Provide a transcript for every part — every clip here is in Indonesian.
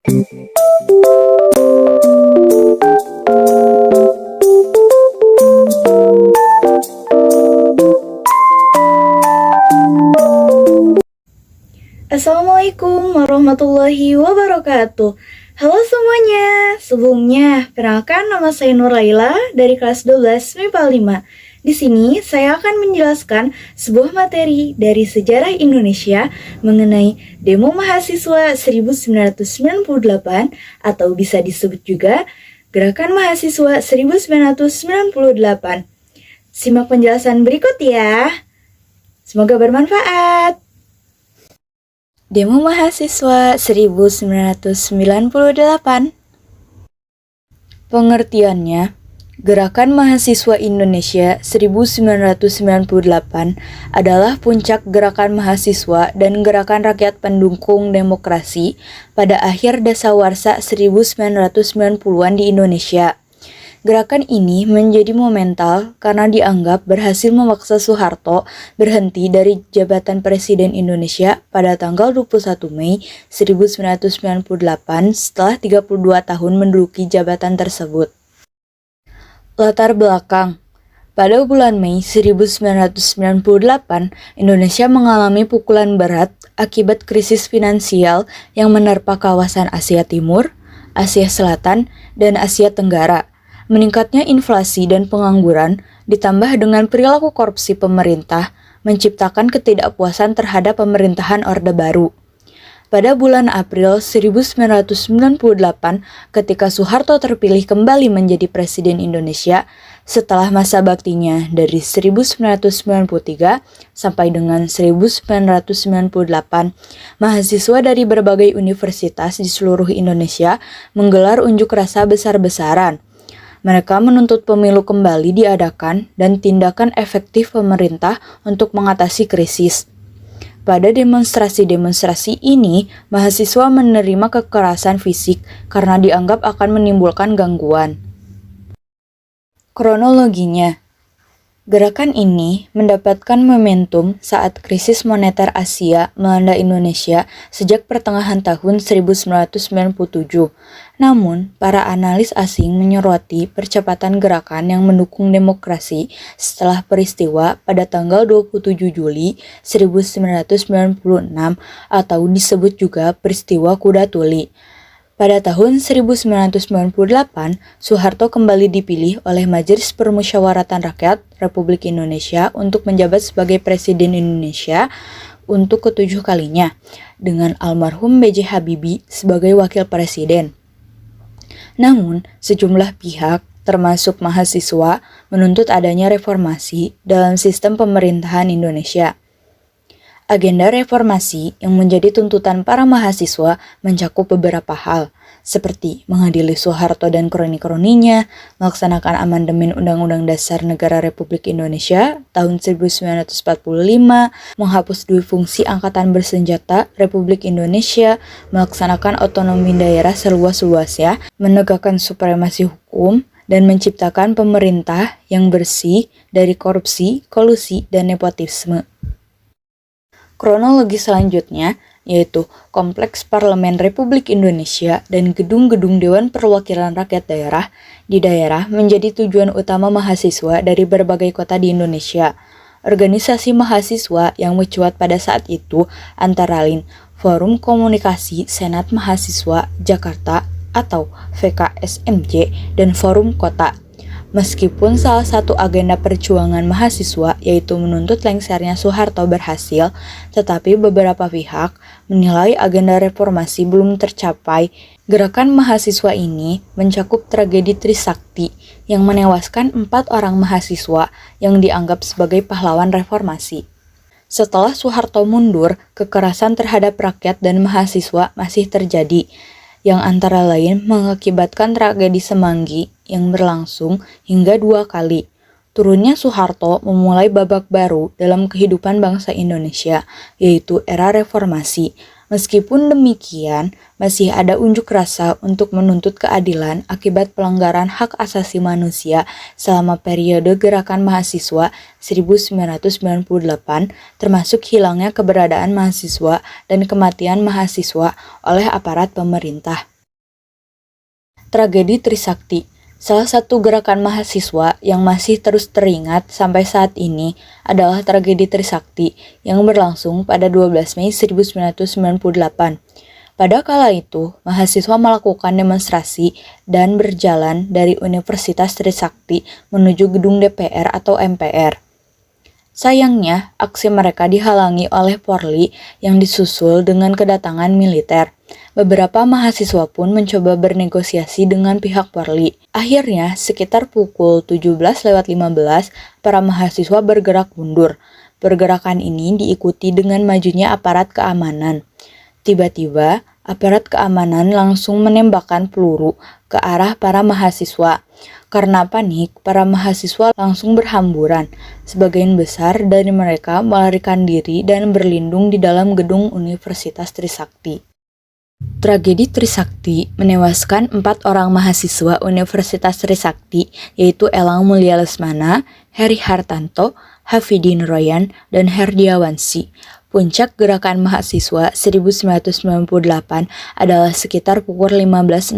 Assalamualaikum warahmatullahi wabarakatuh. Halo semuanya, sebelumnya perkenalkan nama saya Nuraila dari kelas 12 MIPA 5. Di sini saya akan menjelaskan sebuah materi dari sejarah Indonesia mengenai Demo Mahasiswa 1998 atau bisa disebut juga Gerakan Mahasiswa 1998. Simak penjelasan berikut ya. Semoga bermanfaat. Demo Mahasiswa 1998. Pengertiannya, Gerakan Mahasiswa Indonesia 1998 adalah puncak gerakan mahasiswa dan gerakan rakyat pendukung demokrasi pada akhir dasawarsa 1990-an di Indonesia. Gerakan ini menjadi monumental karena dianggap berhasil memaksa Soeharto berhenti dari jabatan Presiden Indonesia pada tanggal 21 Mei 1998 setelah 32 tahun menduduki jabatan tersebut. Latar belakang. Pada bulan Mei 1998, Indonesia mengalami pukulan berat akibat krisis finansial yang menerpa kawasan Asia Timur, Asia Selatan, dan Asia Tenggara. Meningkatnya inflasi dan pengangguran ditambah dengan perilaku korupsi pemerintah menciptakan ketidakpuasan terhadap pemerintahan Orde Baru. Pada bulan April 1998, ketika Soeharto terpilih kembali menjadi Presiden Indonesia setelah masa baktinya dari 1993 sampai dengan 1998, mahasiswa dari berbagai universitas di seluruh Indonesia menggelar unjuk rasa besar-besaran. Mereka menuntut pemilu kembali diadakan dan tindakan efektif pemerintah untuk mengatasi krisis. Pada demonstrasi-demonstrasi ini, mahasiswa menerima kekerasan fisik karena dianggap akan menimbulkan gangguan. Kronologinya, gerakan ini mendapatkan momentum saat krisis moneter Asia melanda Indonesia sejak pertengahan tahun 1997. Namun, para analis asing menyoroti percepatan gerakan yang mendukung demokrasi setelah peristiwa pada tanggal 27 Juli 1996 atau disebut juga peristiwa Kuda Tuli. Pada tahun 1998, Soeharto kembali dipilih oleh Majelis Permusyawaratan Rakyat Republik Indonesia untuk menjabat sebagai Presiden Indonesia untuk ketujuh kalinya, dengan almarhum B.J. Habibie sebagai Wakil Presiden. Namun, sejumlah pihak, termasuk mahasiswa, menuntut adanya reformasi dalam sistem pemerintahan Indonesia. Agenda reformasi yang menjadi tuntutan para mahasiswa mencakup beberapa hal, seperti mengadili Soeharto dan kroni-kroninya, melaksanakan amandemen Undang-Undang Dasar Negara Republik Indonesia tahun 1945, menghapus dui fungsi Angkatan Bersenjata Republik Indonesia, melaksanakan otonomi daerah seluas-luasnya, menegakkan supremasi hukum, dan menciptakan pemerintah yang bersih dari korupsi, kolusi, dan nepotisme. Kronologi selanjutnya yaitu Kompleks Parlemen Republik Indonesia dan gedung-gedung Dewan Perwakilan Rakyat Daerah di daerah menjadi tujuan utama mahasiswa dari berbagai kota di Indonesia. Organisasi mahasiswa yang mencuat pada saat itu antara lain Forum Komunikasi Senat Mahasiswa Jakarta atau VKSMJ dan Forum Kota. Meskipun salah satu agenda perjuangan mahasiswa yaitu menuntut lengsernya Soeharto berhasil, tetapi beberapa pihak menilai agenda reformasi belum tercapai. Gerakan mahasiswa ini mencakup tragedi Trisakti yang menewaskan 4 orang mahasiswa yang dianggap sebagai pahlawan reformasi. Setelah Soeharto mundur, kekerasan terhadap rakyat dan mahasiswa masih terjadi, yang antara lain mengakibatkan tragedi Semanggi yang berlangsung hingga 2 kali. Turunnya Soeharto memulai babak baru dalam kehidupan bangsa Indonesia, yaitu era reformasi. Meskipun demikian, masih ada unjuk rasa untuk menuntut keadilan akibat pelanggaran hak asasi manusia selama periode gerakan mahasiswa 1998, termasuk hilangnya keberadaan mahasiswa dan kematian mahasiswa oleh aparat pemerintah. Tragedi Trisakti, salah satu gerakan mahasiswa yang masih terus teringat sampai saat ini adalah tragedi Trisakti yang berlangsung pada 12 Mei 1998. Pada kala itu, mahasiswa melakukan demonstrasi dan berjalan dari Universitas Trisakti menuju gedung DPR atau MPR. Sayangnya, aksi mereka dihalangi oleh Polri yang disusul dengan kedatangan militer. Beberapa mahasiswa pun mencoba bernegosiasi dengan pihak Polri. Akhirnya, sekitar pukul 17.15, para mahasiswa bergerak mundur. Pergerakan ini diikuti dengan majunya aparat keamanan. Tiba-tiba, aparat keamanan langsung menembakkan peluru ke arah para mahasiswa. Karena panik, para mahasiswa langsung berhamburan. Sebagian besar dari mereka melarikan diri dan berlindung di dalam gedung Universitas Trisakti. Tragedi Trisakti menewaskan 4 orang mahasiswa Universitas Trisakti, yaitu Elang Mulia Lesmana, Heri Hartanto, Hafidin Royan, dan Herdiawansi. Puncak gerakan mahasiswa 1998 adalah sekitar pukul 15.00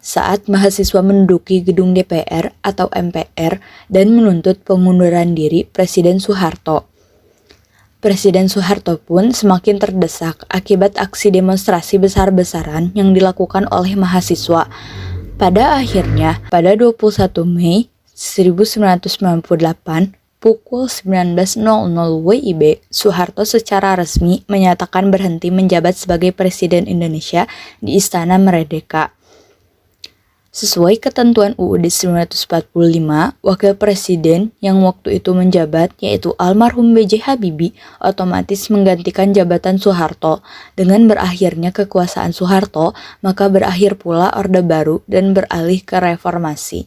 saat mahasiswa menduduki gedung DPR atau MPR dan menuntut pengunduran diri Presiden Soeharto. Presiden Soeharto pun semakin terdesak akibat aksi demonstrasi besar-besaran yang dilakukan oleh mahasiswa. Pada akhirnya, pada 21 Mei 1998, pukul 19.00 WIB, Soeharto secara resmi menyatakan berhenti menjabat sebagai Presiden Indonesia di Istana Merdeka. Sesuai ketentuan UUD 1945, Wakil Presiden yang waktu itu menjabat, yaitu almarhum B.J. Habibie, otomatis menggantikan jabatan Soeharto. Dengan berakhirnya kekuasaan Soeharto, maka berakhir pula Orde Baru dan beralih ke reformasi.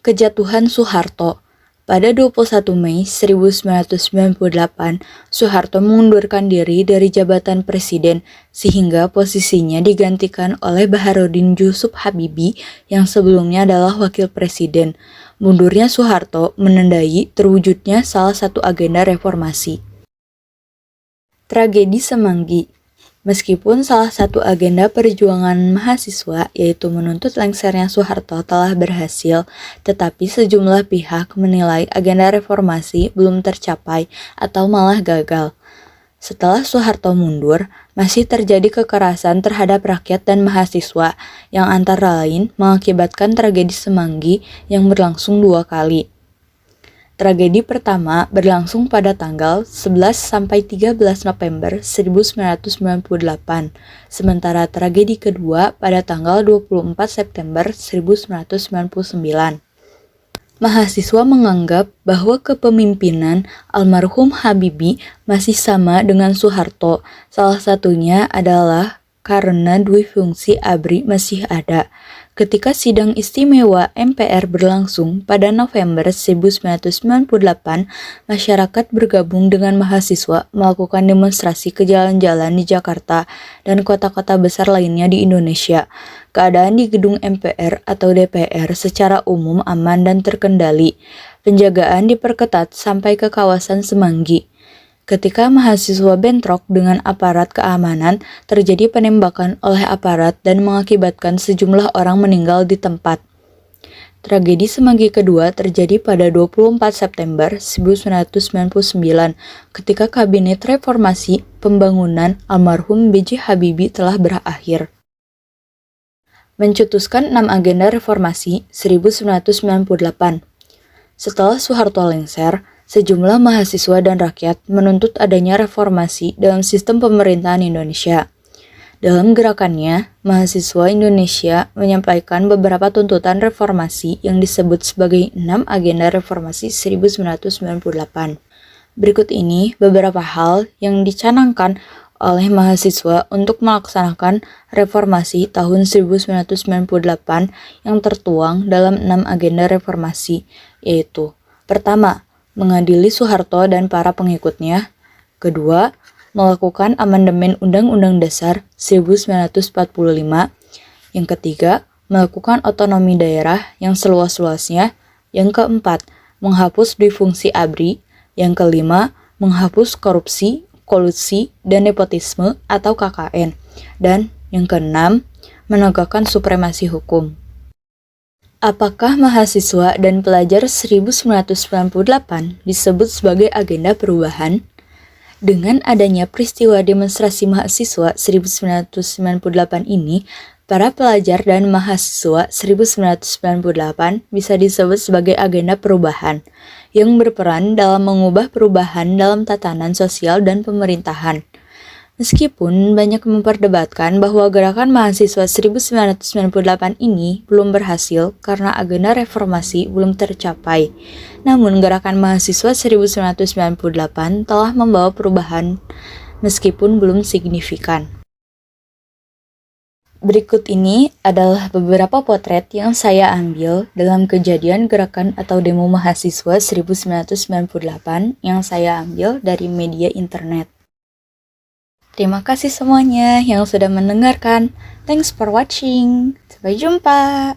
Kejatuhan Soeharto. Pada 21 Mei 1998, Soeharto mengundurkan diri dari jabatan presiden sehingga posisinya digantikan oleh Baharudin Yusuf Habibie yang sebelumnya adalah wakil presiden. Mundurnya Soeharto menandai terwujudnya salah satu agenda reformasi. Tragedi Semanggi. Meskipun salah satu agenda perjuangan mahasiswa yaitu menuntut lengsernya Soeharto telah berhasil, tetapi sejumlah pihak menilai agenda reformasi belum tercapai atau malah gagal. Setelah Soeharto mundur, masih terjadi kekerasan terhadap rakyat dan mahasiswa yang antara lain mengakibatkan tragedi Semanggi yang berlangsung 2 kali. Tragedi pertama berlangsung pada tanggal 11–13 November 1998, sementara tragedi kedua pada tanggal 24 September 1999. Mahasiswa menganggap bahwa kepemimpinan almarhum Habibie masih sama dengan Soeharto. Salah satunya adalah karena duifungsi ABRI masih ada. Ketika sidang istimewa MPR berlangsung pada November 1998, masyarakat bergabung dengan mahasiswa melakukan demonstrasi ke jalan-jalan di Jakarta dan kota-kota besar lainnya di Indonesia. Keadaan di gedung MPR atau DPR secara umum aman dan terkendali. Penjagaan diperketat sampai ke kawasan Semanggi. Ketika mahasiswa bentrok dengan aparat keamanan, terjadi penembakan oleh aparat dan mengakibatkan sejumlah orang meninggal di tempat. Tragedi Semanggi kedua terjadi pada 24 September 1999, ketika Kabinet Reformasi Pembangunan almarhum B.J. Habibie telah berakhir. Mencetuskan 6 agenda reformasi 1998. Setelah Soeharto lengser, sejumlah mahasiswa dan rakyat menuntut adanya reformasi dalam sistem pemerintahan Indonesia. Dalam gerakannya, mahasiswa Indonesia menyampaikan beberapa tuntutan reformasi yang disebut sebagai 6 agenda reformasi 1998. Berikut ini beberapa hal yang dicanangkan oleh mahasiswa untuk melaksanakan reformasi tahun 1998 yang tertuang dalam 6 agenda reformasi, yaitu: pertama, mengadili Soeharto dan para pengikutnya. Kedua, melakukan amandemen Undang-Undang Dasar 1945. Yang ketiga, melakukan otonomi daerah yang seluas-luasnya. Yang keempat, menghapus duifungsi ABRI. Yang kelima, menghapus korupsi, kolusi, dan nepotisme atau KKN. Dan yang keenam, menegakkan supremasi hukum. Apakah mahasiswa dan pelajar 1998 disebut sebagai agenda perubahan? Dengan adanya peristiwa demonstrasi mahasiswa 1998 ini, para pelajar dan mahasiswa 1998 bisa disebut sebagai agenda perubahan yang berperan dalam mengubah perubahan dalam tatanan sosial dan pemerintahan. Meskipun banyak memperdebatkan bahwa gerakan mahasiswa 1998 ini belum berhasil karena agenda reformasi belum tercapai, namun gerakan mahasiswa 1998 telah membawa perubahan meskipun belum signifikan. Berikut ini adalah beberapa potret yang saya ambil dalam kejadian gerakan atau demo mahasiswa 1998 yang saya ambil dari media internet. Terima kasih semuanya yang sudah mendengarkan. Thanks for watching. Sampai jumpa.